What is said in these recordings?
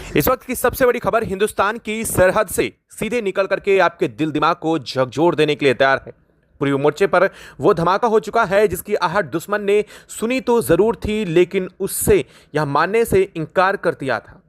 इस वक्त की सबसे बड़ी खबर हिंदुस्तान की सरहद से सीधे निकल करके आपके दिल दिमाग को झकझोर देने के लिए तैयार है। पूर्वी मोर्चे पर वो धमाका हो चुका है जिसकी आहट दुश्मन ने सुनी तो जरूर थी, लेकिन उससे यह मानने से इनकार कर दिया था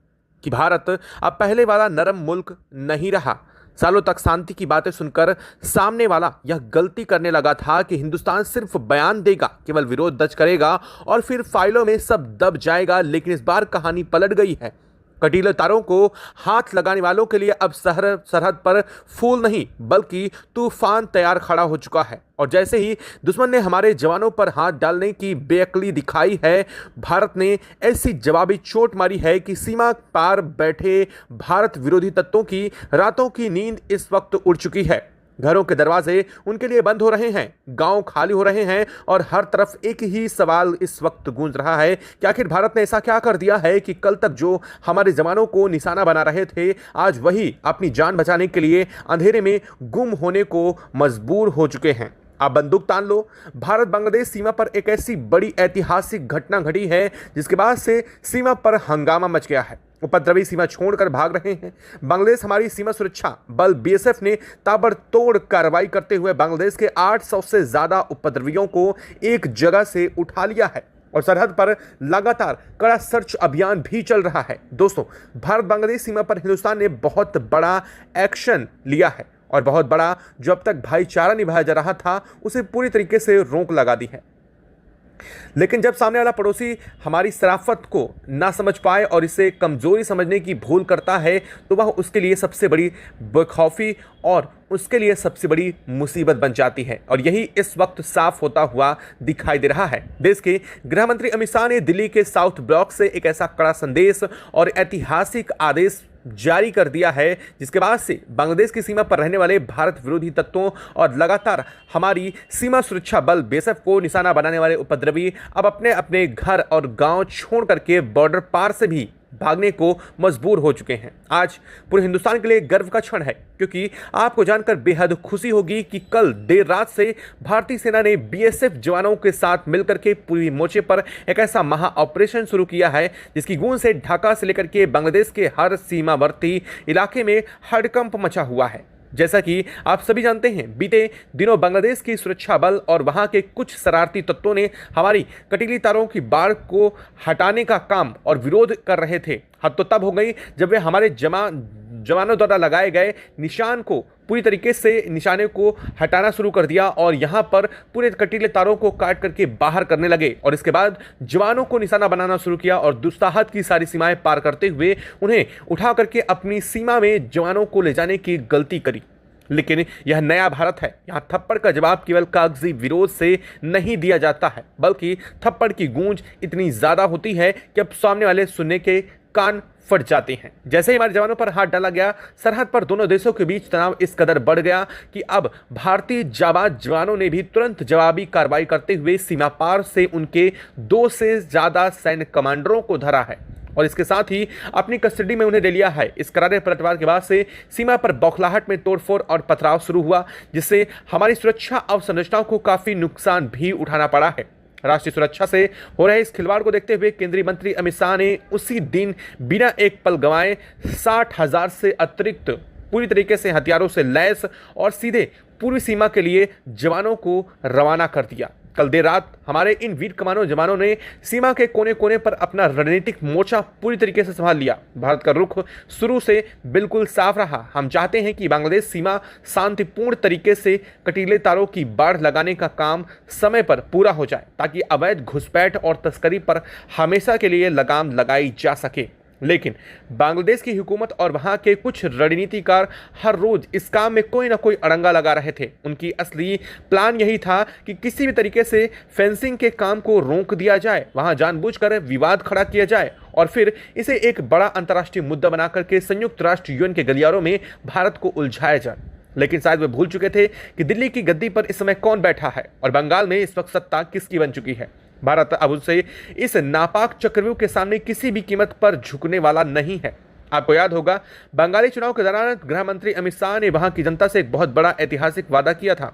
कि भारत अब पहले वाला नरम मुल्क नहीं रहा। सालों तक शांति की बातें सुनकर सामने वाला यह गलती करने लगा था कि हिंदुस्तान सिर्फ बयान देगा, केवल विरोध दर्ज करेगा और फिर फाइलों में सब दब जाएगा। लेकिन इस बार कहानी पलट गई है। कटीले तारों को हाथ लगाने वालों के लिए अब सरहद पर फूल नहीं बल्कि तूफान तैयार खड़ा हो चुका है। और जैसे ही दुश्मन ने हमारे जवानों पर हाथ डालने की बेअक्ली दिखाई है, भारत ने ऐसी जवाबी चोट मारी है कि सीमा पार बैठे भारत विरोधी तत्वों की रातों की नींद इस वक्त उड़ चुकी है। घरों के दरवाजे उनके लिए बंद हो रहे हैं, गांव खाली हो रहे हैं और हर तरफ एक ही सवाल इस वक्त गूंज रहा है कि आखिर भारत ने ऐसा क्या कर दिया है कि कल तक जो हमारे जवानों को निशाना बना रहे थे, आज वही अपनी जान बचाने के लिए अंधेरे में गुम होने को मजबूर हो चुके हैं। आप बंदूक तान लो। भारत बांग्लादेश सीमा पर एक ऐसी बड़ी ऐतिहासिक घटना घटी है जिसके बाद से सीमा पर हंगामा मच गया है। उपद्रवी सीमा छोड़कर भाग रहे हैं। बांग्लादेश हमारी सीमा सुरक्षा बल बीएसएफ ने ताबड़तोड़ कार्रवाई करते हुए बांग्लादेश के 800 से ज्यादा उपद्रवियों को एक जगह से उठा लिया है और सरहद पर लगातार कड़ा सर्च अभियान भी चल रहा है। दोस्तों, भारत बांग्लादेश सीमा पर हिंदुस्तान ने बहुत बड़ा एक्शन लिया है और बहुत बड़ा जो अब तक भाईचारा निभाया जा रहा था उसे पूरी तरीके से रोक लगा दी है। लेकिन जब सामने वाला पड़ोसी हमारी शराफत को ना समझ पाए और इसे कमजोरी समझने की भूल करता है तो वह उसके लिए सबसे बड़ी बेखौफी और उसके लिए सबसे बड़ी मुसीबत बन जाती है। और यही इस वक्त साफ होता हुआ दिखाई दे रहा है। देश के गृह मंत्री अमित शाह ने दिल्ली के साउथ ब्लॉक से एक ऐसा कड़ा संदेश और ऐतिहासिक आदेश जारी कर दिया है जिसके बाद से बांग्लादेश की सीमा पर रहने वाले भारत विरोधी तत्वों और लगातार हमारी सीमा सुरक्षा बल बीएसएफ को निशाना बनाने वाले उपद्रवी अब अपने अपने घर और गांव छोड़ करके बॉर्डर पार से भी भागने को मजबूर हो चुके हैं। आज पूरे हिंदुस्तान के लिए गर्व का क्षण है क्योंकि आपको जानकर बेहद खुशी होगी कि कल देर रात से भारतीय सेना ने बीएसएफ जवानों के साथ मिलकर के पूरी मोर्चे पर एक ऐसा महा ऑपरेशन शुरू किया है जिसकी गूंज से ढाका से लेकर के बांग्लादेश के हर सीमावर्ती इलाके में हड़कंप मचा हुआ है। जैसा कि आप सभी जानते हैं, बीते दिनों बांग्लादेश की सुरक्षा बल और वहां के कुछ शरारती तत्वों ने हमारी कटीली तारों की बाढ़ को हटाने का काम और विरोध कर रहे थे। हद तो तब हो गई जब वे हमारे जवानों द्वारा लगाए गए निशान को पूरी तरीके से निशाने को हटाना शुरू कर दिया और यहां पर पूरे कटीले तारों को काट करके बाहर करने लगे और इसके बाद जवानों को निशाना बनाना शुरू किया और दुस्साहत की सारी सीमाएं पार करते हुए उन्हें उठा करके अपनी सीमा में जवानों को ले जाने की गलती करी। लेकिन यह नया भारत है। यहां थप्पड़ का जवाब केवल कागजी विरोध से नहीं दिया जाता है बल्कि थप्पड़ की गूंज इतनी ज्यादा होती है कि अब सामने वाले सुनने के कान फट जाते हैं। जैसे ही हमारे जवानों पर हाथ डाला गया, सरहद पर दोनों देशों के बीच तनाव इस कदर बढ़ गया कि अब भारतीय जाबाज जवानों ने भी तुरंत जवाबी कार्रवाई करते हुए सीमा पार से उनके 2 से ज्यादा सैन्य कमांडरों को धरा है और इसके साथ ही अपनी कस्टडी में उन्हें ले लिया है। इस करारे पलटवार के बाद से सीमा पर बौखलाहट में तोड़फोड़ और पथराव शुरू हुआ जिससे हमारी सुरक्षा अवसंरचनाओं को काफी नुकसान भी उठाना पड़ा है। राष्ट्रीय सुरक्षा से हो रहे इस खिलवाड़ को देखते हुए केंद्रीय मंत्री अमित शाह ने उसी दिन बिना एक पल गंवाए 60,000 से अतिरिक्त पूरी तरीके से हथियारों से लैस और सीधे पूर्वी सीमा के लिए जवानों को रवाना कर दिया। कल देर रात हमारे इन वीर कमांडो जवानों ने सीमा के कोने कोने पर अपना रणनीतिक मोर्चा पूरी तरीके से संभाल लिया। भारत का रुख शुरू से बिल्कुल साफ रहा। हम चाहते हैं कि बांग्लादेश सीमा शांतिपूर्ण तरीके से कटीले तारों की बाढ़ लगाने का काम समय पर पूरा हो जाए ताकि अवैध घुसपैठ और तस्करी पर हमेशा के लिए लगाम लगाई जा सके। लेकिन बांग्लादेश की हुकूमत और वहां के कुछ रणनीतिकार हर रोज इस काम में कोई ना कोई अड़ंगा लगा रहे थे। उनकी असली प्लान यही था कि किसी भी तरीके से फेंसिंग के काम को रोक दिया जाए, वहां जानबूझकर विवाद खड़ा किया जाए और फिर इसे एक बड़ा अंतर्राष्ट्रीय मुद्दा बनाकर के संयुक्त राष्ट्र यूएन के गलियारों में भारत को उलझाया जाए। लेकिन शायद वे भूल चुके थे कि दिल्ली की गद्दी पर इस समय कौन बैठा है और बंगाल में इस वक्त सत्ता किसकी बन चुकी है। भारत अब उनसे इस नापाक चक्रव्यूह के सामने किसी भी कीमत पर झुकने वाला नहीं है। आपको याद होगा, बंगाली चुनाव के दौरान गृह मंत्री अमित शाह ने वहां की जनता से एक बहुत बड़ा ऐतिहासिक वादा किया था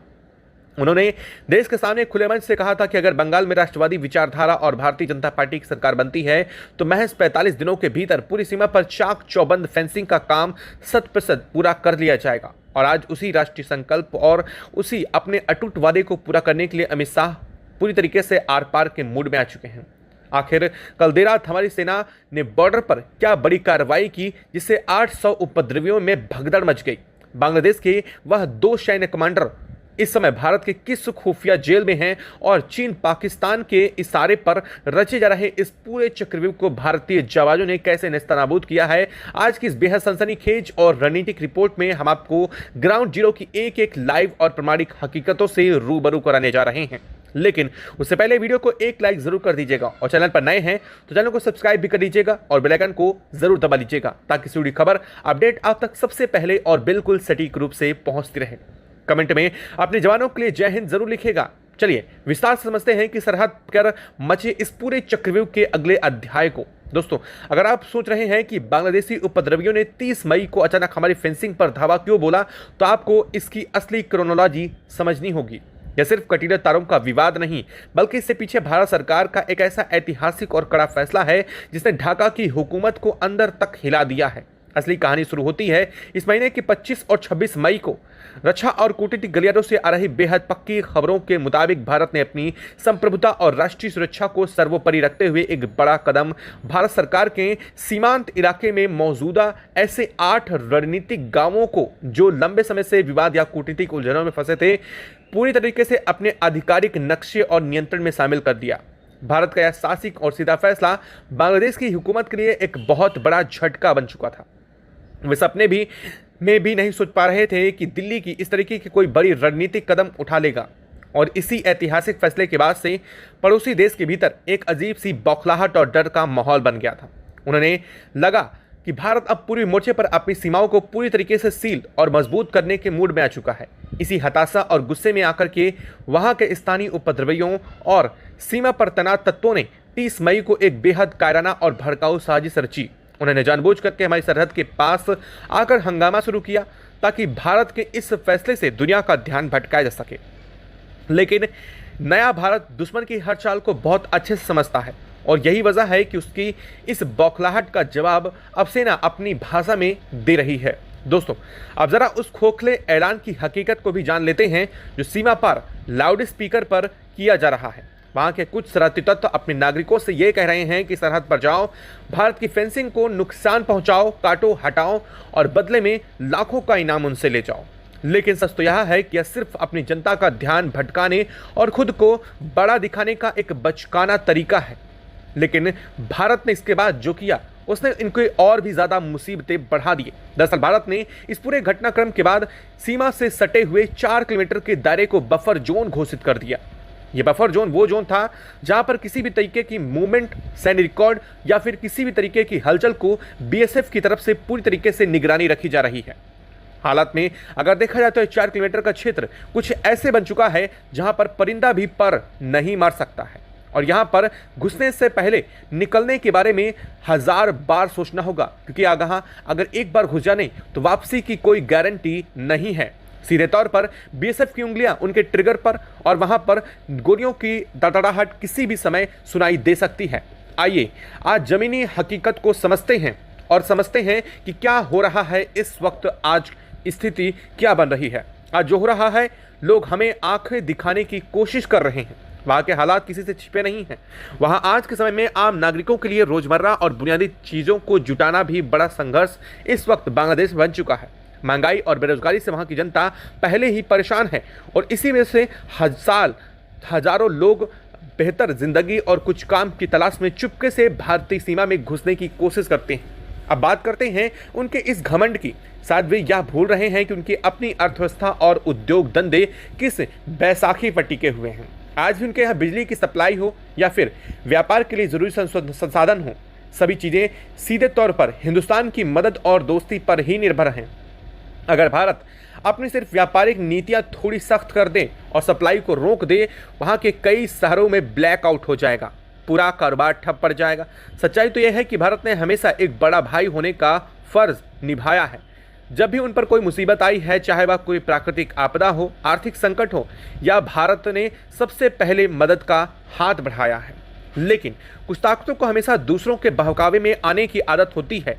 उन्होंने देश के सामने खुले मंच से कहा था कि अगर बंगाल में राष्ट्रवादी विचारधारा और भारतीय जनता पार्टी की सरकार बनती है तो महज 45 दिनों के भीतर पूरी सीमा पर चाक चौबंद फेंसिंग का काम 100% पूरा कर लिया जाएगा। और आज उसी राष्ट्रीय संकल्प और उसी अपने अटूट वादे को पूरा करने के लिए अमित शाह पूरी तरीके से आर पार के मूड में आ चुके हैं। आखिर कल देर रात हमारी सेना ने बॉर्डर पर क्या बड़ी कार्रवाई की जिससे 800 उपद्रवियों में भगदड़ मच गई। बांग्लादेश के वह 2 सैन्य कमांडर इस समय भारत के किस खुफिया जेल में हैं और चीन पाकिस्तान के इशारे पर रचे जा रहे इस पूरे चक्रव्यूह को भारतीय जवानों ने कैसे नेस्तनाबूद किया है। आज की इस बेहद सनसनीखेज और रणनीतिक रिपोर्ट में हम आपको ग्राउंड जीरो की एक एक लाइव और प्रमाणिक हकीकतों से रूबरू कराने जा रहे हैं। लेकिन उससे पहले वीडियो को एक लाइक जरूर कर दीजिएगा और चैनल पर नए हैं तो चैनल को सब्सक्राइब भी कर लीजिएगा और बेल आइकन को जरूर दबा लीजिएगा ताकि जुड़ी खबर अपडेट आप तक सबसे पहले और बिल्कुल सटीक रूप से पहुंचती रहे। कमेंट में अपने जवानों के लिए जय हिंद जरूर लिखेगा। चलिए विस्तार से समझते हैं कि सरहद पर मचे इस पूरे चक्रव्यूह के अगले अध्याय को। दोस्तों, अगर आप सोच रहे हैं कि बांग्लादेशी उपद्रवियों ने 30 मई को अचानक हमारी फेंसिंग पर धावा क्यों बोला तो आपको इसकी असली क्रोनोलॉजी समझनी होगी। यह सिर्फ कटीले तारों का विवाद नहीं बल्कि इससे पीछे भारत सरकार का एक ऐसा ऐतिहासिक और कड़ा फैसला है जिसने ढाका की हुकूमत को अंदर तक हिला दिया है। असली कहानी शुरू होती है इस महीने की 25 और 26 मई को। रक्षा और कूटनीतिक गलियारों से आ रही बेहद पक्की खबरों के मुताबिक भारत ने अपनी संप्रभुता और राष्ट्रीय सुरक्षा को सर्वोपरि रखते हुए एक बड़ा कदम भारत सरकार के सीमांत इलाके में मौजूदा ऐसे 8 रणनीतिक गांवों को जो लंबे समय से विवाद या कूटनीतिक उलझनों में फंसे थे पूरी तरीके से अपने आधिकारिक नक्शे और नियंत्रण में शामिल कर दिया। भारत का यह साहसिक और सीधा फैसला बांग्लादेश की हुकूमत के लिए एक बहुत बड़ा झटका बन चुका था। वे सपने में भी नहीं सोच पा रहे थे कि दिल्ली की इस तरीके की कोई बड़ी रणनीतिक कदम उठा लेगा। और इसी ऐतिहासिक फैसले के बाद से पड़ोसी देश के भीतर एक अजीब सी बौखलाहट और डर का माहौल बन गया था। उन्हें लगा कि भारत अब पूरी मोर्चे पर अपनी सीमाओं को पूरी तरीके से सील और मजबूत करने के मूड में आ चुका है। इसी हताशा और गुस्से में आकर के वहां के स्थानीय उपद्रवियों और सीमा पर तैनात तत्वों ने 30 मई को एक बेहद कायराना और भड़काऊ साजिश रची। उन्होंने जानबूझ करके हमारी सरहद के पास आकर हंगामा शुरू किया ताकि भारत के इस फैसले से दुनिया का ध्यान भटकाया जा सके। लेकिन नया भारत दुश्मन की हर चाल को बहुत अच्छे से समझता है और यही वजह है कि उसकी इस बौखलाहट का जवाब अब सेना अपनी भाषा में दे रही है। दोस्तों, अब जरा उस खोखले ऐलान की हकीकत को भी जान लेते हैं जो सीमा पर लाउड स्पीकर पर किया जा रहा है। वहां के कुछ शरारती तत्व अपने नागरिकों से ये कह रहे हैं कि सरहद पर जाओ, भारत की फेंसिंग को नुकसान पहुंचाओ, काटो, हटाओ और बदले में लाखों का इनाम उनसे ले जाओ। लेकिन सच तो यह है कि यह सिर्फ अपनी जनता का ध्यान भटकाने और खुद को बड़ा दिखाने का एक बचकाना तरीका है। लेकिन भारत ने इसके बाद जो किया उसने इनको और भी ज्यादा मुसीबतें बढ़ा दी। दरअसल भारत ने इस पूरे घटनाक्रम के बाद सीमा से सटे हुए 4 किलोमीटर के दायरे को बफर जोन घोषित कर दिया। यह बफर जोन वो जोन था जहां पर किसी भी तरीके की मूवमेंट, सैन्य रिकॉर्ड या फिर किसी भी तरीके की हलचल को बीएसएफ की तरफ से पूरी तरीके से निगरानी रखी जा रही है। हालात में अगर देखा जाए तो 4 किलोमीटर का क्षेत्र कुछ ऐसे बन चुका है जहां पर परिंदा भी पर नहीं मार सकता है और यहां पर घुसने से पहले निकलने के बारे में 1000 बार सोचना होगा, क्योंकि आगाह अगर एक बार घुस जाने तो वापसी की कोई गारंटी नहीं है। सीधे तौर पर बीएसएफ की उंगलियां उनके ट्रिगर पर और वहां पर गोलियों की दड़दड़ाहट किसी भी समय सुनाई दे सकती है। आइए आज जमीनी हकीकत को समझते हैं और समझते हैं कि क्या हो रहा है इस वक्त, आज स्थिति क्या बन रही है। आज जो हो रहा है, लोग हमें आंखें दिखाने की कोशिश कर रहे हैं। वहाँ के हालात किसी से छिपे नहीं हैं। वहाँ आज के समय में आम नागरिकों के लिए रोजमर्रा और बुनियादी चीज़ों को जुटाना भी बड़ा संघर्ष इस वक्त बांग्लादेश बन चुका है। महंगाई और बेरोजगारी से वहाँ की जनता पहले ही परेशान है और इसी वजह से हजारों लोग बेहतर जिंदगी और कुछ काम की तलाश में चुपके से भारतीय सीमा में घुसने की कोशिश करते हैं। अब बात करते हैं उनके इस घमंड की। शायद वे यह भूल रहे हैं कि उनकी अपनी अर्थव्यवस्था और उद्योग धंधे किस बैसाखी पर टिके हुए हैं। आज भी उनके यहाँ बिजली की सप्लाई हो या फिर व्यापार के लिए जरूरी संसाधन हो, सभी चीज़ें सीधे तौर पर हिंदुस्तान की मदद और दोस्ती पर ही निर्भर हैं। अगर भारत अपनी सिर्फ व्यापारिक नीतियां थोड़ी सख्त कर दे और सप्लाई को रोक दे, वहां के कई शहरों में ब्लैकआउट हो जाएगा, पूरा कारोबार ठप पड़ जाएगा। सच्चाई तो यह है कि भारत ने हमेशा एक बड़ा भाई होने का फर्ज निभाया है। जब भी उन पर कोई मुसीबत आई है, चाहे वह कोई प्राकृतिक आपदा हो, आर्थिक संकट हो, या भारत ने सबसे पहले मदद का हाथ बढ़ाया है। लेकिन कुछ ताकतों को हमेशा दूसरों के बहकावे में आने की आदत होती है।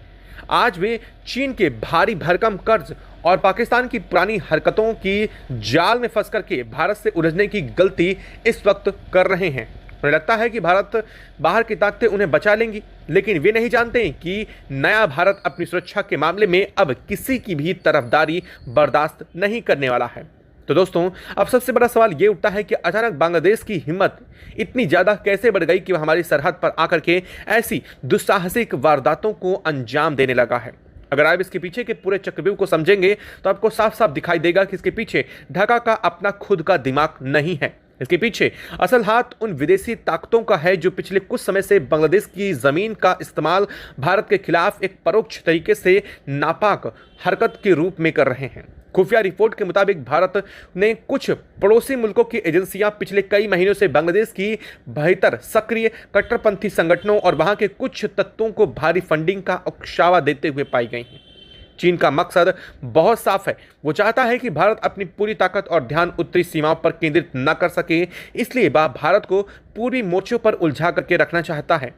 आज वे चीन के भारी भरकम कर्ज और पाकिस्तान की पुरानी हरकतों की जाल में फंस करके भारत से उलझने की गलती इस वक्त कर रहे हैं। उन्हें लगता है कि भारत बाहर की ताकतें उन्हें बचा लेंगी, लेकिन वे नहीं जानते कि नया भारत अपनी सुरक्षा के मामले में अब किसी की भी तरफदारी बर्दाश्त नहीं करने वाला है। तो दोस्तों, अब सबसे बड़ा सवाल ये उठता है कि अचानक बांग्लादेश की हिम्मत इतनी ज़्यादा कैसे बढ़ गई कि वह हमारी सरहद पर आकर के ऐसी दुस्साहसिक वारदातों को अंजाम देने लगा है। अगर आप इसके पीछे के पूरे चक्रव्यूह को समझेंगे तो आपको साफ साफ दिखाई देगा कि इसके पीछे ढाका का अपना खुद का दिमाग नहीं है। इसके पीछे असल हाथ उन विदेशी ताकतों का है जो पिछले कुछ समय से बांग्लादेश की जमीन का इस्तेमाल भारत के खिलाफ एक परोक्ष तरीके से नापाक हरकत के रूप में कर रहे हैं। खुफिया रिपोर्ट के मुताबिक भारत ने कुछ पड़ोसी मुल्कों की एजेंसियां पिछले कई महीनों से बांग्लादेश की भीतर सक्रिय कट्टरपंथी संगठनों और वहां के कुछ तत्वों को भारी फंडिंग का उकसावा देते हुए पाई गई हैं। चीन का मकसद बहुत साफ है। वो चाहता है कि भारत अपनी पूरी ताकत और ध्यान उत्तरी सीमाओं पर केंद्रित न कर सके, इसलिए वह भारत को पूर्वी मोर्चों पर उलझा करके रखना चाहता है।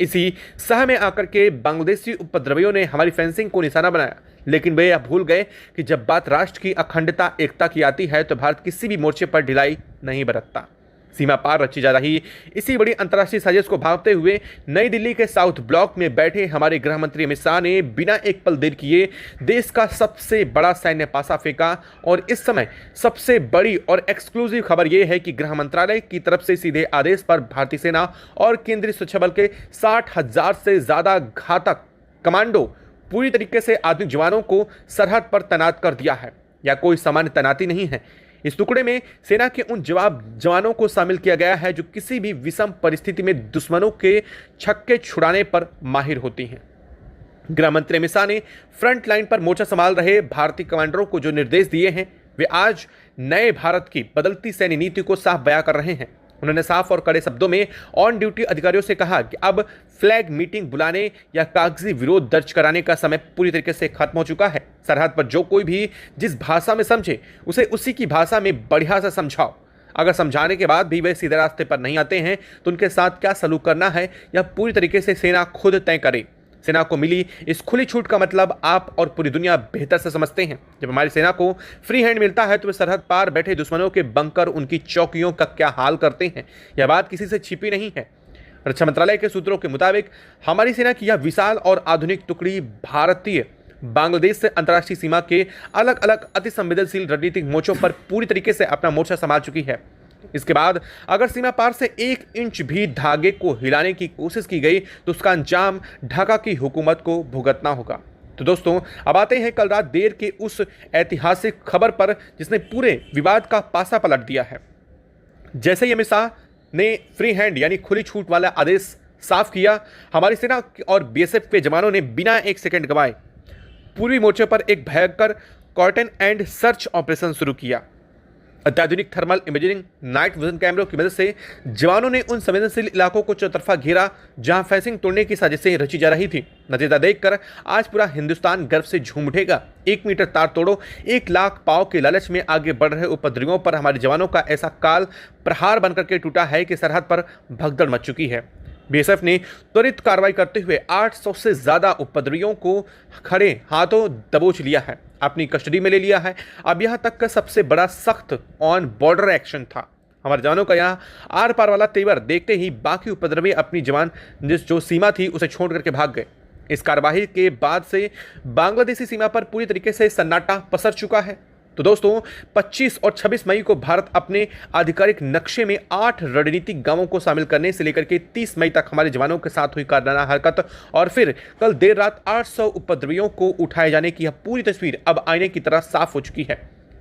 इसी सह में आकर के बांग्लादेशी उपद्रवियों ने हमारी फेंसिंग को निशाना बनाया, लेकिन वे यह भूल गए कि जब बात राष्ट्र की अखंडता एकता की आती है तो भारत किसी भी मोर्चे पर ढिलाई नहीं बरतता। सीमा पार रची जा रही इसी बड़ी अंतर्राष्ट्रीय साजिश को भांपते हुए नई दिल्ली के साउथ ब्लॉक में बैठे हमारे गृह मंत्री अमित शाह ने बिना एक पल देर किए देश का सबसे बड़ा सैन्य पासा फेंका। और इस समय सबसे बड़ी और एक्सक्लूसिव खबर यह है कि गृह मंत्रालय की तरफ से सीधे आदेश पर भारतीय सेना और केंद्रीय सुरक्षा बल के 60,000 से ज्यादा घातक कमांडो पूरी तरीके से आधुनिक जवानों को सरहद पर तैनात कर दिया है। या कोई सामान्य तैनाती नहीं है। इस टुकड़े में सेना के उन जवानों को शामिल किया गया है जो किसी भी विषम परिस्थिति में दुश्मनों के छक्के छुड़ाने पर माहिर होती हैं। गृह मंत्री अमित शाह ने फ्रंट लाइन पर मोर्चा संभाल रहे भारतीय कमांडरों को जो निर्देश दिए हैं, वे आज नए भारत की बदलती सैन्य नीति को साफ बयां कर रहे हैं। उन्होंने साफ और कड़े शब्दों में ऑन ड्यूटी अधिकारियों से कहा कि अब फ्लैग मीटिंग बुलाने या कागजी विरोध दर्ज कराने का समय पूरी तरीके से खत्म हो चुका है। सरहद पर जो कोई भी जिस भाषा में समझे उसे उसी की भाषा में बढ़िया से समझाओ। अगर समझाने के बाद भी वे सीधे रास्ते पर नहीं आते हैं तो उनके साथ क्या सलूक करना है यह पूरी तरीके से सेना खुद तय करे। सेना को मिली इस खुली छूट का मतलब आप और पूरी दुनिया बेहतर से समझते हैं। जब हमारी सेना को फ्री हैंड मिलता है तो वे सरहद पार बैठे दुश्मनों के बंकर, उनकी चौकियों का क्या हाल करते हैं। यह बात किसी से छिपी नहीं है। रक्षा मंत्रालय के सूत्रों के मुताबिक हमारी सेना की यह विशाल और आधुनिक टुकड़ी भारतीय बांग्लादेश से अंतर्राष्ट्रीय सीमा के अलग अलग अति संवेदनशील रणनीतिक मोर्चों पर पूरी तरीके से अपना मोर्चा संभाल चुकी है। इसके बाद अगर सीमा पार से 1 इंच भी धागे को हिलाने की कोशिश की गई तो उसका अंजाम ढाका की हुकूमत को भुगतना होगा। तो दोस्तों, अब आते हैं कल रात देर के उस ऐतिहासिक खबर पर जिसने पूरे विवाद का पासा पलट दिया है। जैसे ही अमित शाह ने फ्री हैंड यानी खुली छूट वाला आदेश साफ किया, हमारी सेना और बीएसएफ के जवानों ने बिना एक सेकंड गवाए पूर्वी मोर्चे पर एक भयंकर कॉर्टन एंड सर्च ऑपरेशन शुरू किया। अत्याधुनिक थर्मल इमेजिंग, नाइट विजन कैमरों की मदद से जवानों ने उन संवेदनशील इलाकों को चौतरफा घेरा जहां फेंसिंग तोड़ने की साजिशें रची जा रही थी। नतीजा देखकर आज पूरा हिंदुस्तान गर्व से झूम उठेगा। 1 मीटर तार तोड़ो, 1 लाख पाव के लालच में आगे बढ़ रहे उपद्रवियों पर हमारे जवानों का ऐसा काल प्रहार बनकर के टूटा है कि सरहद पर भगदड़ मच चुकी है। बीएसएफ ने त्वरित कार्रवाई करते हुए 800 से ज्यादा उपद्रवियों को खड़े हाथों दबोच लिया है, अपनी कस्टडी में ले लिया है। अब यहां तक का सबसे बड़ा सख्त ऑन बॉर्डर एक्शन था। हमारे जवानों का यहाँ आर पार वाला तेवर देखते ही बाकी उपद्रवी अपनी जवान जो सीमा थी उसे छोड़ करके भाग गए। इस कार्यवाही के बाद से बांग्लादेशी सीमा पर पूरी तरीके से सन्नाटा पसर चुका है। तो दोस्तों, 25 और 26 मई को भारत अपने आधिकारिक नक्शे में 8 रणनीतिक गांवों को शामिल करने से लेकर के 30 मई तक हमारे जवानों के साथ हुई कायराना हरकत और फिर कल देर रात 800 उपद्रवियों को उठाए जाने की यह पूरी तस्वीर अब आईने की तरह साफ हो चुकी है।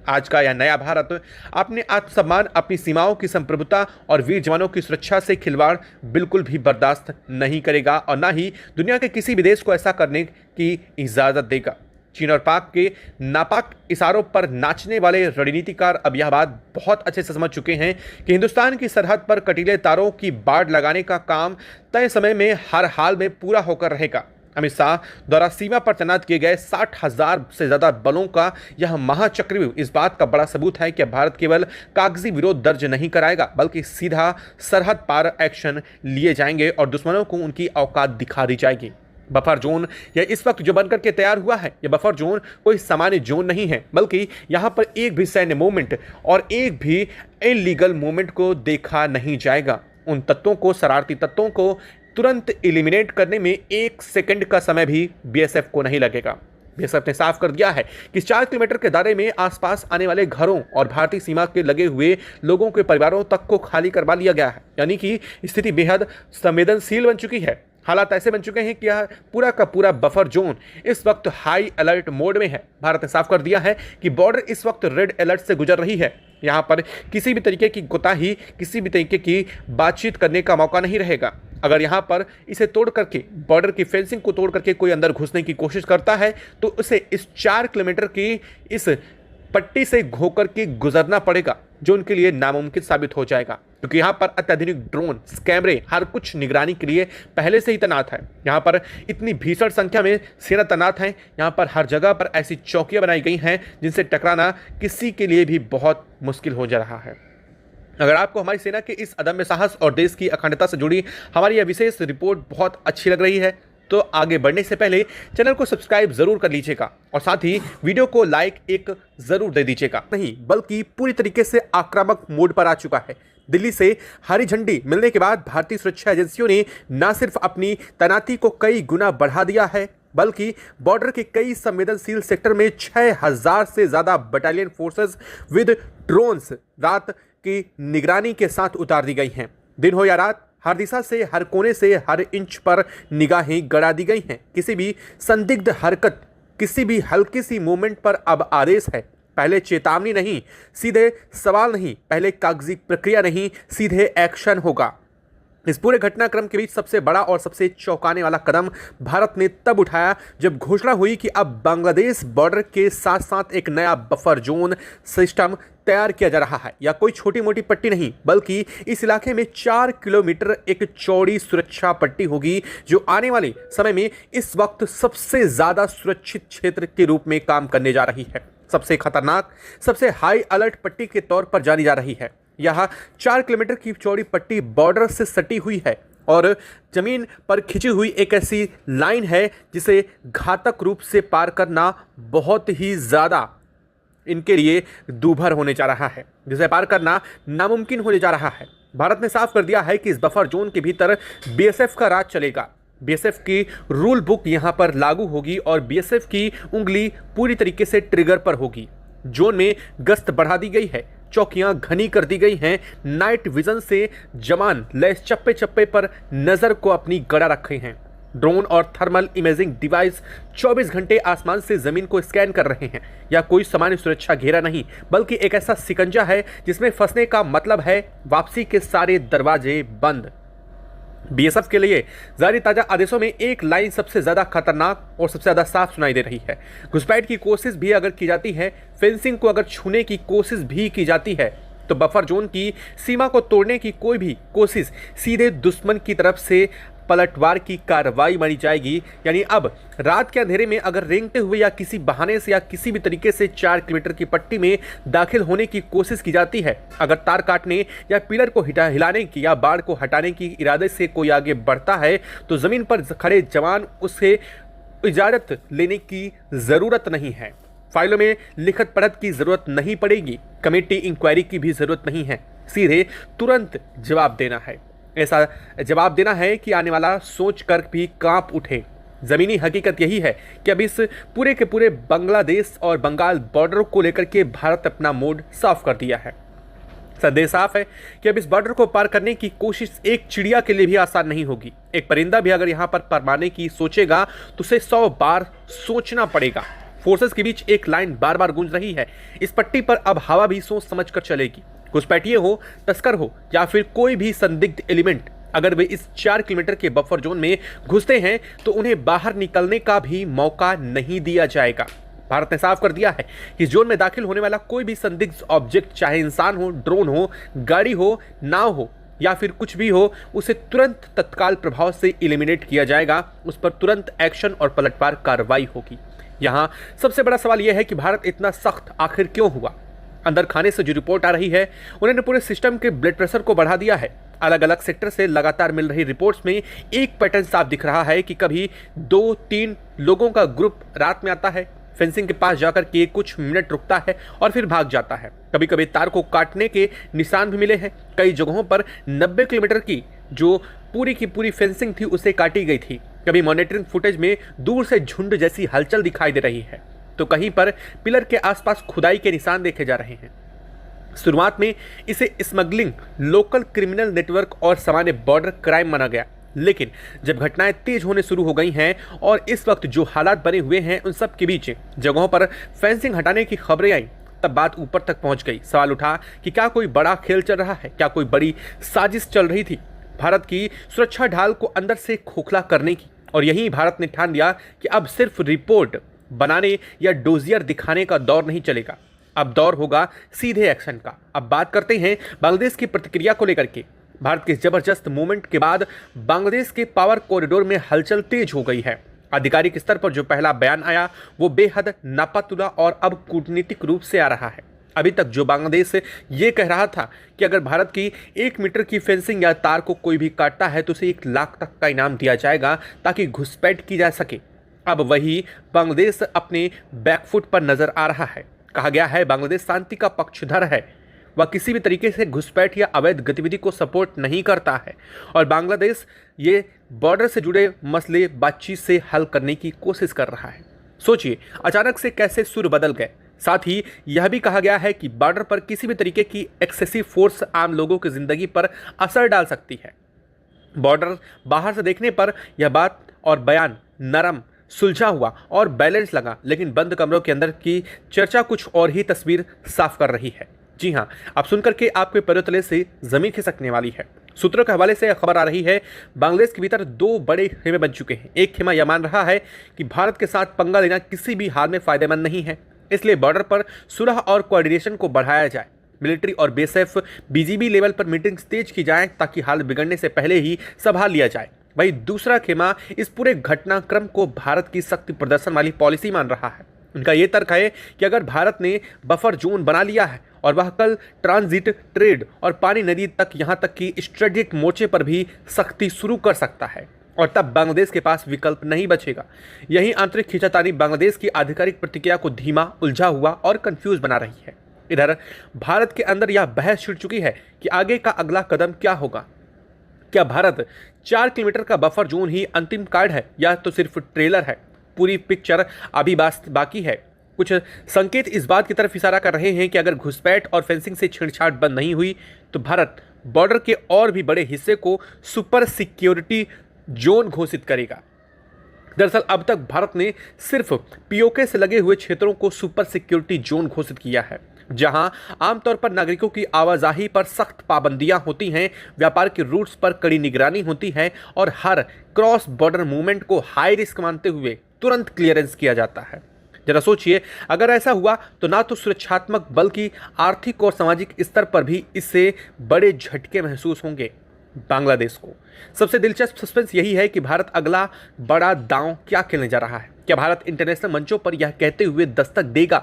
आज का यह नया भारत अपने आत्मसम्मान, अपनी सीमाओं की संप्रभुता और वीर जवानों की सुरक्षा से खिलवाड़ बिल्कुल भी बर्दाश्त नहीं करेगा और न ही दुनिया के किसी भी देश को ऐसा करने की इजाजत देगा। चीन और पाक के नापाक इशारों पर नाचने वाले रणनीतिकार अब यह बात बहुत अच्छे से समझ चुके हैं कि हिंदुस्तान की सरहद पर कटीले तारों की बाड़ लगाने का काम तय समय में हर हाल में पूरा होकर रहेगा। अमित शाह द्वारा सीमा पर तैनात किए गए 60,000 से ज्यादा बलों का यह महाचक्रव्यूह इस बात का बड़ा सबूत है कि भारत केवल कागजी विरोध दर्ज नहीं कराएगा, बल्कि सीधा सरहद पार एक्शन लिए जाएंगे और दुश्मनों को उनकी औकात दिखा दी जाएगी। बफर जोन यह इस वक्त जो बनकर के तैयार हुआ है, यह बफर जोन कोई सामान्य जोन नहीं है, बल्कि यहां पर एक भी सैन्य मूवमेंट और एक भी इलीगल मूवमेंट को देखा नहीं जाएगा। उन तत्वों को, शरारती तत्वों को तुरंत एलिमिनेट करने में 1 सेकंड का समय भी बीएसएफ को नहीं लगेगा। बीएसएफ ने साफ कर दिया है कि 4 किलोमीटर के दायरे में आसपास आने वाले घरों और भारतीय सीमा के लगे हुए लोगों के परिवारों तक को खाली करवा लिया गया है, यानी कि स्थिति बेहद संवेदनशील बन चुकी है। हालात ऐसे बन चुके हैं कि यह पूरा का पूरा बफर जोन इस वक्त हाई अलर्ट मोड में है। भारत ने साफ कर दिया है कि बॉर्डर इस वक्त रेड अलर्ट से गुजर रही है। यहाँ पर किसी भी तरीके की कोताही, किसी भी तरीके की बातचीत करने का मौका नहीं रहेगा। अगर यहाँ पर इसे तोड़ करके, बॉर्डर की फेंसिंग को तोड़ करके कोई अंदर घुसने की कोशिश करता है तो उसे इस 4 किलोमीटर की इस पट्टी से होकर के गुजरना पड़ेगा, जो उनके लिए नामुमकिन साबित हो जाएगा, क्योंकि यहाँ पर अत्याधुनिक ड्रोन, कैमरे, हर कुछ निगरानी के लिए पहले से ही तैनात है। यहाँ पर इतनी भीषण संख्या में सेना तैनात है। यहाँ पर हर जगह पर ऐसी चौकियाँ बनाई गई हैं जिनसे टकराना किसी के लिए भी बहुत मुश्किल हो जा रहा है। अगर आपको हमारी सेना के इस अदम्य साहस और देश की अखंडता से जुड़ी हमारी यह विशेष रिपोर्ट बहुत अच्छी लग रही है तो आगे बढ़ने से पहले चैनल को सब्सक्राइब जरूर कर लीजिएगा और साथ ही वीडियो को लाइक एक जरूर दे दीजिएगा। नहीं बल्कि पूरी तरीके से आक्रामक मोड पर आ चुका है। दिल्ली से हरी झंडी मिलने के बाद भारतीय सुरक्षा एजेंसियों ने न सिर्फ अपनी तैनाती को कई गुना बढ़ा दिया है, बल्कि बॉर्डर के कई संवेदनशील सेक्टर में 6,000 से ज्यादा बटालियन फोर्सेस विद ड्रोन्स रात की निगरानी के साथ उतार दी गई हैं। दिन हो या रात, हर दिशा से, हर कोने से, हर इंच पर निगाहें गड़ा दी गई हैं। किसी भी संदिग्ध हरकत, किसी भी हल्की सी मूवमेंट पर अब आदेश है। पहले चेतावनी नहीं, सीधे सवाल नहीं, पहले कागजी प्रक्रिया नहीं, सीधे एक्शन होगा। इस पूरे घटनाक्रम के बीच सबसे बड़ा और सबसे चौंकाने वाला कदम भारत ने तब उठाया जब घोषणा हुई कि अब बांग्लादेश बॉर्डर के साथ साथ एक नया बफर जोन सिस्टम तैयार किया जा रहा है। या कोई छोटी मोटी पट्टी नहीं, बल्कि इस इलाके में 4 किलोमीटर एक चौड़ी सुरक्षा पट्टी होगी, जो आने वाले समय में इस वक्त सबसे ज्यादा सुरक्षित क्षेत्र के रूप में काम करने जा रही है। सबसे खतरनाक, सबसे हाई अलर्ट पट्टी के तौर पर जानी जा रही है। यह 4 किलोमीटर की चौड़ी पट्टी बॉर्डर से सटी हुई है और जमीन पर खिंची हुई एक ऐसी लाइन है जिसे घातक रूप से पार करना बहुत ही ज़्यादा इनके लिए दूभर होने जा रहा है, जिसे पार करना नामुमकिन होने जा रहा है। भारत ने साफ कर दिया है कि इस बफर जोन के भीतर बीएसएफ का राज चलेगा। बीएसएफ की रूल बुक यहां पर लागू होगी और बीएसएफ की उंगली पूरी तरीके से ट्रिगर पर होगी। जोन में गश्त बढ़ा दी गई है, चौकियां घनी कर दी गई हैं, नाइट विजन से जवान लैस चप्पे चप्पे पर नजर को अपनी गड़ा रखे हैं। ड्रोन और थर्मल इमेजिंग डिवाइस 24 घंटे आसमान से जमीन को स्कैन कर रहे हैं। यह कोई सामान्य सुरक्षा घेरा नहीं, बल्कि एक ऐसा सिकंजा है जिसमें फंसने का मतलब है वापसी के सारे दरवाजे बंद। बीएसएफ के लिए जारी ताजा आदेशों में एक लाइन सबसे ज्यादा खतरनाक और सबसे ज्यादा साफ सुनाई दे रही है। घुसपैठ की कोशिश भी अगर की जाती है, फेंसिंग को अगर छूने की कोशिश भी की जाती है, तो बफर जोन की सीमा को तोड़ने की कोई भी कोशिश सीधे दुश्मन की तरफ से पलटवार की कार्रवाई मानी जाएगी। यानी अब रात के अंधेरे में अगर रेंगते हुए या किसी बहाने से या किसी भी तरीके से 4 किलोमीटर की पट्टी में दाखिल होने की कोशिश की जाती है, अगर तार काटने या पिलर को हिलाने की या बाड़ को हटाने की इरादे से कोई आगे बढ़ता है, तो जमीन पर खड़े जवान उससे इजाजत लेने की जरूरत नहीं है। फाइलों में लिखत पढ़त की जरूरत नहीं पड़ेगी, कमेटी इंक्वायरी की भी जरूरत नहीं है। सीधे तुरंत जवाब देना है। ऐसा जवाब देना है कि आने वाला सोच कर भी कांप उठे। जमीनी हकीकत यही है कि अब इस पूरे के पूरे बांग्लादेश और बंगाल बॉर्डर को लेकर के भारत अपना मोड साफ कर दिया है। संदेश साफ है कि अब इस बॉर्डर को पार करने की कोशिश एक चिड़िया के लिए भी आसान नहीं होगी। एक परिंदा भी अगर यहाँ पर परमाने की सोचेगा तो उसे 100 बार सोचना पड़ेगा। फोर्सेस के बीच एक लाइन बार बार गूंज रही है। इस पट्टी पर अब हवा भी सोच समझ कर चलेगी। घुसपैठिए हो, तस्कर हो या फिर कोई भी संदिग्ध एलिमेंट, अगर वे इस 4 किलोमीटर के बफर जोन में घुसते हैं तो उन्हें बाहर निकलने का भी मौका नहीं दिया जाएगा। भारत ने साफ कर दिया है कि जोन में दाखिल होने वाला कोई भी संदिग्ध ऑब्जेक्ट, चाहे इंसान हो, ड्रोन हो, गाड़ी हो, नाव हो, या फिर कुछ भी हो, उसे तुरंत तत्काल प्रभाव से एलिमिनेट किया जाएगा, उस पर तुरंत एक्शन और पलटवार कार्रवाई होगी। यहाँ सबसे बड़ा सवाल यह है कि भारत इतना सख्त आखिर क्यों हुआ। अंदर खाने से जो रिपोर्ट आ रही है, उन्होंने पूरे सिस्टम के ब्लड प्रेशर को बढ़ा दिया है। अलग अलग सेक्टर से लगातार मिल रही रिपोर्ट्स में एक पैटर्न साफ दिख रहा है कि कभी 2-3 लोगों का ग्रुप रात में आता है, फेंसिंग के पास जाकर के कुछ मिनट रुकता है और फिर भाग जाता है। कभी कभी तार को काटने के निशान भी मिले हैं। कई जगहों पर 90 किलोमीटर की जो पूरी की पूरी फेंसिंग थी उसे काटी गई थी। कभी मॉनिटरिंग फुटेज में दूर से झुंड जैसी हलचल दिखाई दे रही है, तो कहीं पर पिलर के आसपास खुदाई के निशान देखे जा रहे हैं। शुरुआत में इसे स्मगलिंग, लोकल क्रिमिनल नेटवर्क और सामान्य बॉर्डर क्राइम माना गया, लेकिन जब घटनाएं तेज होने शुरू हो गई हैं और इस वक्त जो हालात बने हुए हैं उन सब के बीच जगहों पर फेंसिंग हटाने की खबरें आई, तब बात ऊपर तक पहुंच गई। सवाल उठा कि क्या कोई बड़ा खेल चल रहा है, क्या कोई बड़ी साजिश चल रही थी भारत की सुरक्षा ढाल को अंदर से खोखला करने की। और यहीं भारत ने ठान लिया कि अब सिर्फ रिपोर्ट बनाने या डोजियर दिखाने का दौर नहीं चलेगा, अब दौर होगा सीधे एक्शन का। अब बात करते हैं बांग्लादेश की प्रतिक्रिया को लेकर के। भारत के जबरदस्त मूवमेंट के बाद बांग्लादेश के पावर कॉरिडोर में हलचल तेज हो गई है। आधिकारिक स्तर पर जो पहला बयान आया वो बेहद नापातुला और अब कूटनीतिक रूप से आ रहा है। अभी तक जो बांग्लादेश ये कह रहा था कि अगर भारत की 1 मीटर की फेंसिंग या तार को कोई भी काटता है तो उसे 1 लाख तक का इनाम दिया जाएगा ताकि घुसपैठ की जा सके, अब वही बांग्लादेश अपने बैकफुट पर नजर आ रहा है। कहा गया है बांग्लादेश शांति का पक्षधर है, वह किसी भी तरीके से घुसपैठ या अवैध गतिविधि को सपोर्ट नहीं करता है और बांग्लादेश ये बॉर्डर से जुड़े मसले बातचीत से हल करने की कोशिश कर रहा है। सोचिए अचानक से कैसे सुर बदल गए। साथ ही यह भी कहा गया है कि बॉर्डर पर किसी भी तरीके की एक्सेसिव फोर्स आम लोगों की जिंदगी पर असर डाल सकती है। बॉर्डर बाहर से देखने पर यह बात और बयान नरम, सुलझा हुआ और बैलेंस लगा, लेकिन बंद कमरों के अंदर की चर्चा कुछ और ही तस्वीर साफ कर रही है। जी हाँ, आप सुनकर के आपके पैरों तले से जमीन खिसकने वाली है। सूत्रों के हवाले से खबर आ रही है बांग्लादेश के भीतर 2 बड़े खेमे बन चुके हैं। एक खेमा यह मान रहा है कि भारत के साथ पंगा लेना किसी भी हाल में फायदेमंद नहीं है, इसलिए बॉर्डर पर सुलह और कोऑर्डिनेशन को बढ़ाया जाए। मिलिट्री और बीएसएफ बीजीबी लेवल पर मीटिंग्स तेज की जाए ताकि हाल बिगड़ने से पहले ही संभाल लिया जाए। वही दूसरा खेमा इस पूरे घटनाक्रम को भारत की शक्ति प्रदर्शन वाली पॉलिसी मान रहा है। उनका यह तर्क है कि अगर भारत ने बफर जोन बना लिया है और वह कल ट्रांजिट, ट्रेड और पानी नदी तक यहाँ तक कि स्ट्रेटेजिक मोर्चे पर भी सख्ती शुरू कर सकता है और तब बांग्लादेश के पास विकल्प नहीं बचेगा। यही आंतरिक खींचातानी बांग्लादेश की आधिकारिक प्रतिक्रिया को धीमा, उलझा हुआ और कंफ्यूज बना रही है। इधर भारत के अंदर यह बहस छिड़ चुकी है कि आगे का अगला कदम क्या होगा। क्या भारत 4 किलोमीटर का बफर जोन ही अंतिम कार्ड है या तो सिर्फ ट्रेलर है? पूरी पिक्चर अभी बाकी है। कुछ संकेत इस बात की तरफ इशारा कर रहे हैं कि अगर घुसपैठ और फेंसिंग से छेड़छाड़ बंद नहीं हुई तो भारत बॉर्डर के और भी बड़े हिस्से को सुपर सिक्योरिटी जोन घोषित करेगा। दरअसल अब तक भारत ने सिर्फ पीओके से लगे हुए क्षेत्रों को सुपर सिक्योरिटी जोन घोषित किया है, जहां आमतौर पर नागरिकों की आवाजाही पर सख्त पाबंदियां होती हैं, व्यापार के रूट्स पर कड़ी निगरानी होती है और हर क्रॉस बॉर्डर मूवमेंट को हाई रिस्क मानते हुए तुरंत क्लियरेंस किया जाता है। जरा सोचिए, अगर ऐसा हुआ तो ना तो सुरक्षात्मक बल्कि आर्थिक और सामाजिक स्तर पर भी इससे बड़े झटके महसूस होंगे बांग्लादेश को। सबसे दिलचस्प सस्पेंस यही है कि भारत अगला बड़ा दांव क्या खेलने जा रहा है। क्या भारत इंटरनेशनल मंचों पर यह कहते हुए दस्तक देगा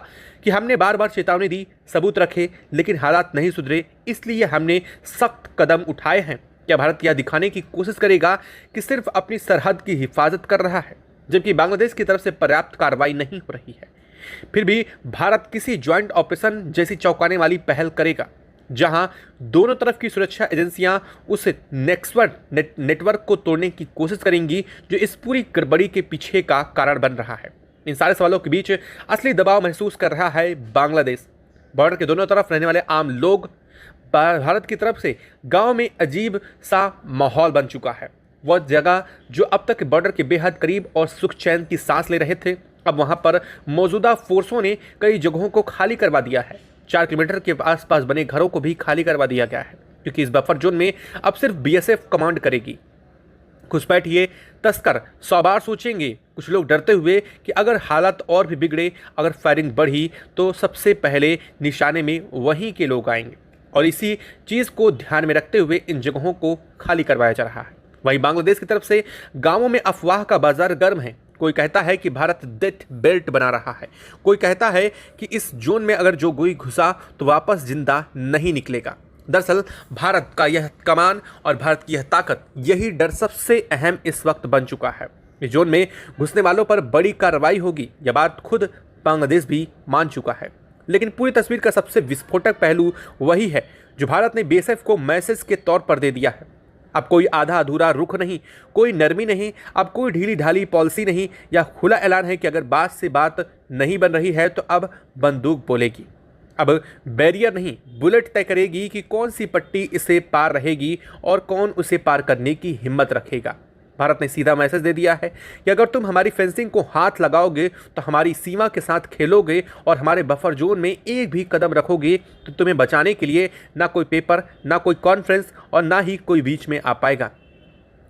कि हमने बार बार चेतावनी दी, सबूत रखे, लेकिन हालात नहीं सुधरे, इसलिए हमने सख्त कदम उठाए हैं? क्या भारत यह दिखाने की कोशिश करेगा कि सिर्फ अपनी सरहद की हिफाजत कर रहा है, जबकि बांग्लादेश की तरफ से पर्याप्त कार्रवाई नहीं हो रही है? फिर भी भारत किसी ज्वाइंट ऑपरेशन जैसी चौंकाने वाली पहल करेगा जहां दोनों तरफ की सुरक्षा एजेंसियां उस नेटवर्क को तोड़ने की कोशिश करेंगी जो इस पूरी गड़बड़ी के पीछे का कारण बन रहा है। इन सारे सवालों के बीच असली दबाव महसूस कर रहा है बांग्लादेश। बॉर्डर के दोनों तरफ रहने वाले आम लोग भारत की तरफ से गांव में अजीब सा माहौल बन चुका है। वह जगह जो अब तक बॉर्डर के बेहद करीब और सुख चैन की सांस ले रहे थे, अब वहां पर मौजूदा फोर्सों ने कई जगहों को खाली करवा दिया है। 4 किलोमीटर के आसपास बने घरों को भी खाली करवा दिया गया है, क्योंकि इस बफर जोन में अब सिर्फ बीएसएफ कमांड करेगी। घुसपैठिए तस्कर 100 बार सोचेंगे, कुछ लोग डरते हुए कि अगर हालात और भी बिगड़े, अगर फायरिंग बढ़ी तो सबसे पहले निशाने में वहीं के लोग आएंगे और इसी चीज़ को ध्यान में रखते हुए इन जगहों को खाली करवाया जा रहा है। वहीं बांग्लादेश की तरफ से गांवों में अफवाह का बाजार गर्म है। कोई कहता है कि भारत डेथ बेल्ट बना रहा है, कोई कहता है कि इस जोन में अगर जो कोई घुसा तो वापस जिंदा नहीं निकलेगा। दरअसल भारत का यह कमान और भारत की यह ताकत, यही डर सबसे अहम इस वक्त बन चुका है। इस जोन में घुसने वालों पर बड़ी कार्रवाई होगी, यह बात खुद बांग्लादेश भी मान चुका है। लेकिन पूरी तस्वीर का सबसे विस्फोटक पहलू वही है जो भारत ने बीएसएफ को मैसेज के तौर पर दे दिया है। अब कोई आधा अधूरा रुख नहीं, कोई नरमी नहीं, अब कोई ढीली ढाली पॉलिसी नहीं, या खुला ऐलान है कि अगर बात से बात नहीं बन रही है तो अब बंदूक बोलेगी। अब बैरियर नहीं, बुलेट तय करेगी कि कौन सी पट्टी इसे पार रहेगी और कौन उसे पार करने की हिम्मत रखेगा। भारत ने सीधा मैसेज दे दिया है कि अगर तुम हमारी फेंसिंग को हाथ लगाओगे तो हमारी सीमा के साथ खेलोगे और हमारे बफर जोन में एक भी कदम रखोगे तो तुम्हें बचाने के लिए ना कोई पेपर, ना कोई कॉन्फ्रेंस और ना ही कोई बीच में आ पाएगा।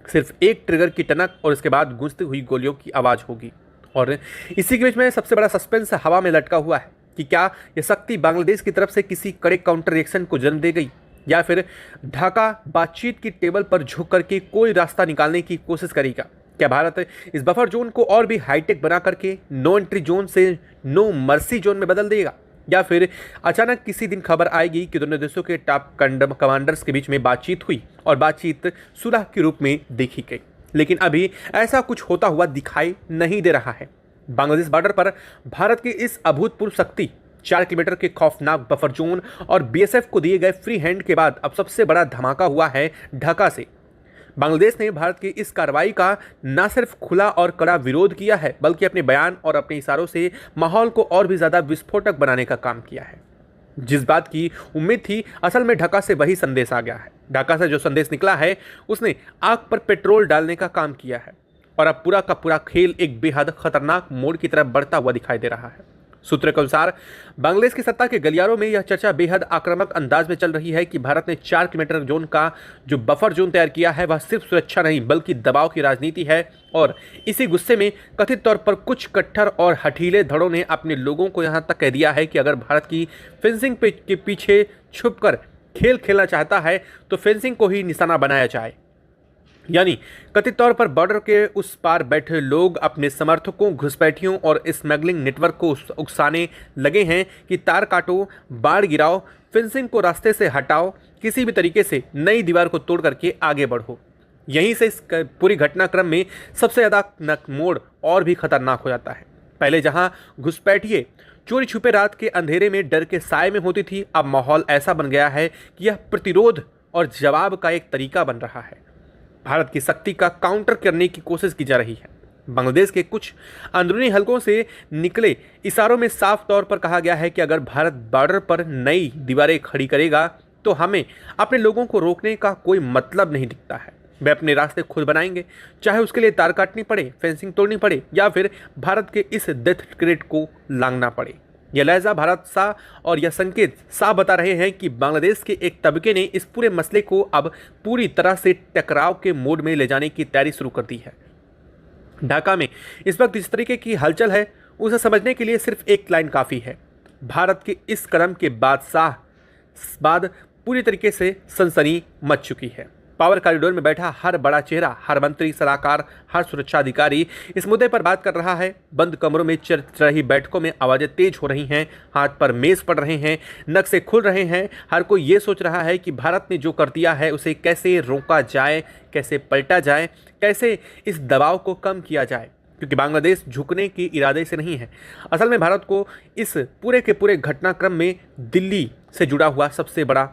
सिर्फ एक ट्रिगर की टनक और उसके बाद गूंजती हुई गोलियों की आवाज़ होगी। और इसी के बीच में सबसे बड़ा सस्पेंस हवा में लटका हुआ है कि क्या यह शक्ति बांग्लादेश की तरफ से किसी कड़े काउंटर रिएक्शन को जन्म दे गई, या फिर ढाका बातचीत की टेबल पर झुक करके कोई रास्ता निकालने की कोशिश करेगा। क्या भारत इस बफर जोन को और भी हाईटेक बना करके नो एंट्री जोन से नो मर्सी जोन में बदल देगा, या फिर अचानक किसी दिन खबर आएगी कि दोनों देशों के टॉप कमांडर्स के बीच में बातचीत हुई और बातचीत सुलह के रूप में देखी गई। लेकिन अभी ऐसा कुछ होता हुआ दिखाई नहीं दे रहा है। बांग्लादेश बॉर्डर पर भारत की इस अभूतपूर्व शक्ति, 4 किलोमीटर के खौफनाक बफर जोन और बीएसएफ को दिए गए फ्री हैंड के बाद अब सबसे बड़ा धमाका हुआ है ढाका से। बांग्लादेश ने भारत की इस कार्रवाई का न सिर्फ खुला और कड़ा विरोध किया है, बल्कि अपने बयान और अपने इशारों से माहौल को और भी ज़्यादा विस्फोटक बनाने का काम किया है। जिस बात की उम्मीद थी, असल में ढाका से वही संदेश आ गया है। ढाका से जो संदेश निकला है उसने आग पर पेट्रोल डालने का काम किया है और अब पूरा का पूरा खेल एक बेहद खतरनाक मोड़ की तरफ बढ़ता हुआ दिखाई दे रहा है। सूत्रों के अनुसार बांग्लादेश की सत्ता के गलियारों में यह चर्चा बेहद आक्रामक अंदाज में चल रही है कि भारत ने 4 किलोमीटर जोन का जो बफर जोन तैयार किया है वह सिर्फ सुरक्षा नहीं बल्कि दबाव की राजनीति है। और इसी गुस्से में कथित तौर पर कुछ कट्टर और हठीले धड़ों ने अपने लोगों को यहां तक कह दिया है कि अगर भारत की फेंसिंग के पीछे छुपकर खेल खेलना चाहता है तो फेंसिंग को ही निशाना बनाया जाए। यानी कथित तौर पर बॉर्डर के उस पार बैठे लोग अपने समर्थकों, घुसपैठियों और स्मगलिंग नेटवर्क को उकसाने लगे हैं कि तार काटो, बाढ़ गिराओ, फेंसिंग को रास्ते से हटाओ, किसी भी तरीके से नई दीवार को तोड़ करके आगे बढ़ो। यहीं से इस पूरी घटनाक्रम में सबसे ज़्यादा मोड़ और भी खतरनाक हो जाता है। पहले जहां घुसपैठिए चोरी छुपे रात के अंधेरे में डर के साए में होती थी, अब माहौल ऐसा बन गया है कि यह प्रतिरोध और जवाब का एक तरीका बन रहा है। भारत की शक्ति का काउंटर करने की कोशिश की जा रही है। बांग्लादेश के कुछ अंदरूनी हलकों से निकले इशारों में साफ तौर पर कहा गया है कि अगर भारत बॉर्डर पर नई दीवारें खड़ी करेगा तो हमें अपने लोगों को रोकने का कोई मतलब नहीं दिखता है। वे अपने रास्ते खुद बनाएंगे, चाहे उसके लिए तार काटनी पड़े, फेंसिंग तोड़नी पड़े या फिर भारत के इस डेथ क्रेट को लांघना पड़े। यह लहजा भारत सा और यह संकेत साफ बता रहे हैं कि बांग्लादेश के एक तबके ने इस पूरे मसले को अब पूरी तरह से टकराव के मोड में ले जाने की तैयारी शुरू कर दी है। ढाका में इस वक्त जिस तरीके की हलचल है उसे समझने के लिए सिर्फ एक लाइन काफ़ी है। भारत के इस कदम के बाद पूरी तरीके से सनसनी मच चुकी है। पावर कॉरिडोर में बैठा हर बड़ा चेहरा, हर मंत्री, सलाहकार, हर सुरक्षा अधिकारी इस मुद्दे पर बात कर रहा है। बंद कमरों में चल रही बैठकों में आवाज़ें तेज हो रही हैं, हाथ पर मेज पड़ रहे हैं, नक से खुल रहे हैं। हर कोई ये सोच रहा है कि भारत ने जो कर दिया है उसे कैसे रोका जाए, कैसे पलटा जाए, कैसे इस दबाव को कम किया जाए। क्योंकि बांग्लादेश झुकने के इरादे से नहीं है। असल में भारत को इस पूरे के पूरे घटनाक्रम में दिल्ली से जुड़ा हुआ सबसे बड़ा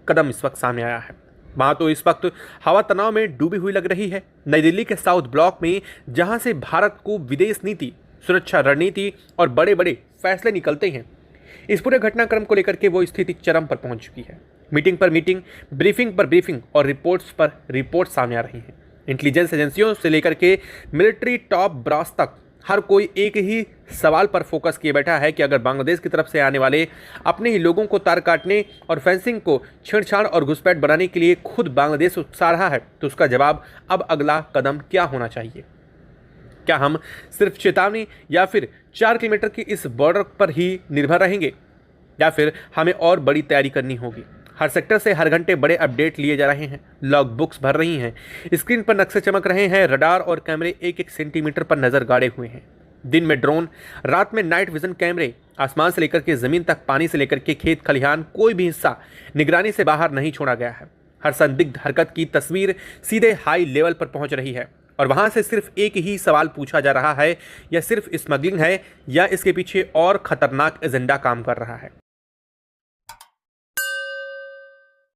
कदम इस वक्त सामने आया है। वहाँ तो इस वक्त हवा तनाव में डूबी हुई लग रही है। नई दिल्ली के साउथ ब्लॉक में जहाँ से भारत को विदेश नीति, सुरक्षा रणनीति और बड़े बड़े फैसले निकलते हैं, इस पूरे घटनाक्रम को लेकर के वो स्थिति चरम पर पहुँच चुकी है। मीटिंग पर मीटिंग, ब्रीफिंग पर ब्रीफिंग और रिपोर्ट्स पर रिपोर्ट सामने आ रही हैं। इंटेलिजेंस एजेंसियों से लेकर के मिलिट्री टॉप ब्रास तक हर कोई एक ही सवाल पर फोकस किए बैठा है कि अगर बांग्लादेश की तरफ से आने वाले अपने ही लोगों को तार काटने और फेंसिंग को छेड़छाड़ और घुसपैठ बनाने के लिए खुद बांग्लादेश उकसा रहा है तो उसका जवाब अब अगला कदम क्या होना चाहिए। क्या हम सिर्फ चेतावनी या फिर 4 किलोमीटर की इस बॉर्डर पर ही निर्भर रहेंगे, या फिर हमें और बड़ी तैयारी करनी होगी। हर सेक्टर से हर घंटे बड़े अपडेट लिए जा रहे हैं, लॉग बुक्स भर रही हैं, स्क्रीन पर नक्शे चमक रहे हैं, रडार और कैमरे एक एक सेंटीमीटर पर नजर गाड़े हुए हैं। दिन में ड्रोन, रात में नाइट विजन कैमरे, आसमान से लेकर के जमीन तक, पानी से लेकर के खेत खलिहान, कोई भी हिस्सा निगरानी से बाहर नहीं छोड़ा गया है। हर संदिग्ध हरकत की तस्वीर सीधे हाई लेवल पर पहुंच रही है और वहां से सिर्फ एक ही सवाल पूछा जा रहा है, यह सिर्फ स्मगलिंग है या इसके पीछे और खतरनाक एजेंडा काम कर रहा है।